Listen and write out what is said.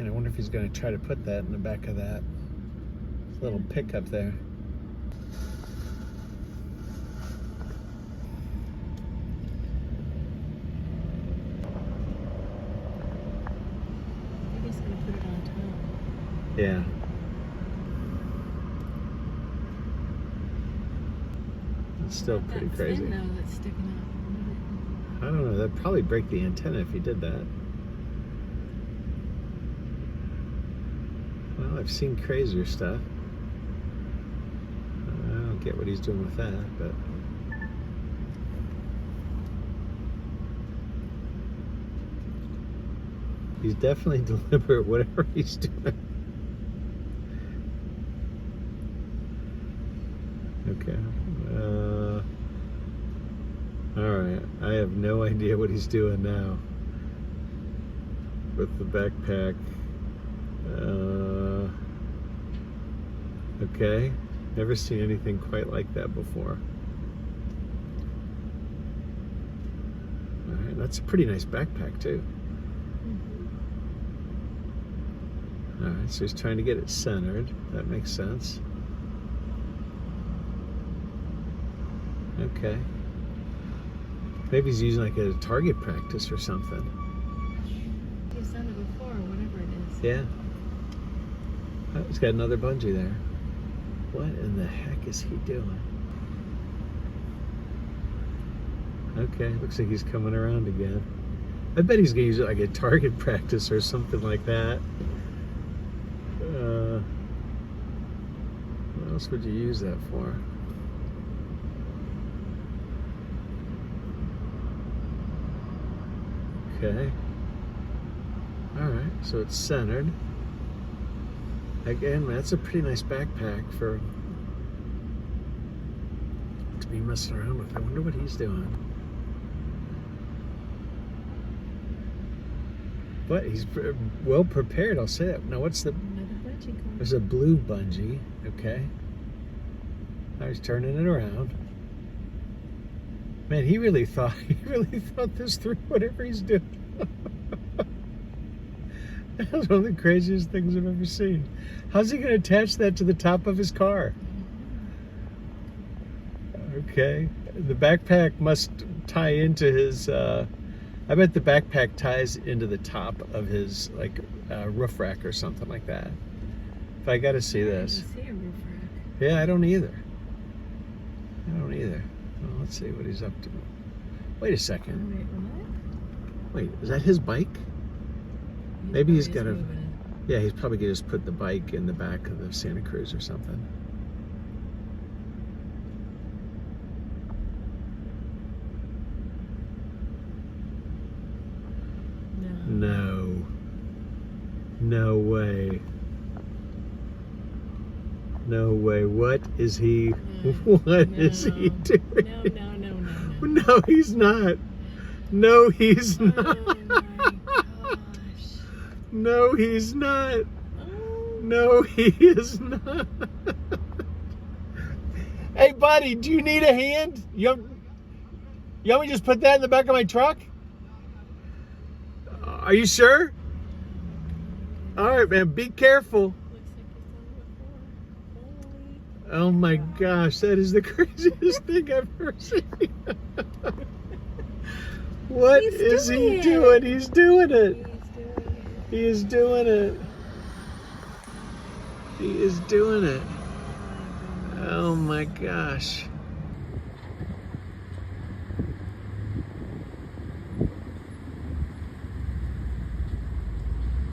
And I wonder if he's going to try to put that in the back of that little pickup there. Maybe he's going to put it on top. Yeah. It's still pretty crazy. Fin, though, that's sticking out. I don't know. That'd probably break the antenna if he did that. Well, I've seen crazier stuff. I don't get what he's doing with that, but he's definitely deliberate, whatever he's doing. Okay. Alright. I have no idea what he's doing now with the backpack. Okay. Never seen anything quite like that before. Alright, that's a pretty nice backpack too. Alright, so he's trying to get it centered. That makes sense. Okay. Maybe he's using like a target practice or something. He's done it before, whatever it is. Yeah. Oh, he's got another bungee there. What in the heck is he doing? Okay, looks like he's coming around again. I bet he's gonna use it like a target practice or something like that. What else would you use that for? Okay. Alright, so it's centered. Again, that's a pretty nice backpack for to be messing around with. I wonder what he's doing. But he's well prepared, I'll say that. Now what's the... Another bungee cord. There's a blue bungee, okay. Now he's turning it around. Man, he really thought this through, whatever he's doing. That was one of the craziest things I've ever seen. How's he going to attach that to the top of his car? Okay. The backpack must tie into his, I bet the backpack ties into the top of his, like, roof rack or something like that. If I got to see this. I don't see a roof rack. Yeah, I don't either. Well, let's see what he's up to. Wait a second. Wait, what? Wait, is that his bike? Maybe he's got a... moving it. Yeah, he's probably going to just put the bike in the back of the Santa Cruz or something. No. No way. No way. What is he... What is he doing? No. No, he's not. No, he's not. Oh my gosh. No, he's not. Oh. No, he is not. Hey, buddy, do you need a hand? You want me to just put that in the back of my truck? Are you sure? All right, man, be careful. Oh my gosh, that is the craziest thing I've ever seen. What is he doing? He's doing it. He is doing it. He is doing it. Oh my gosh.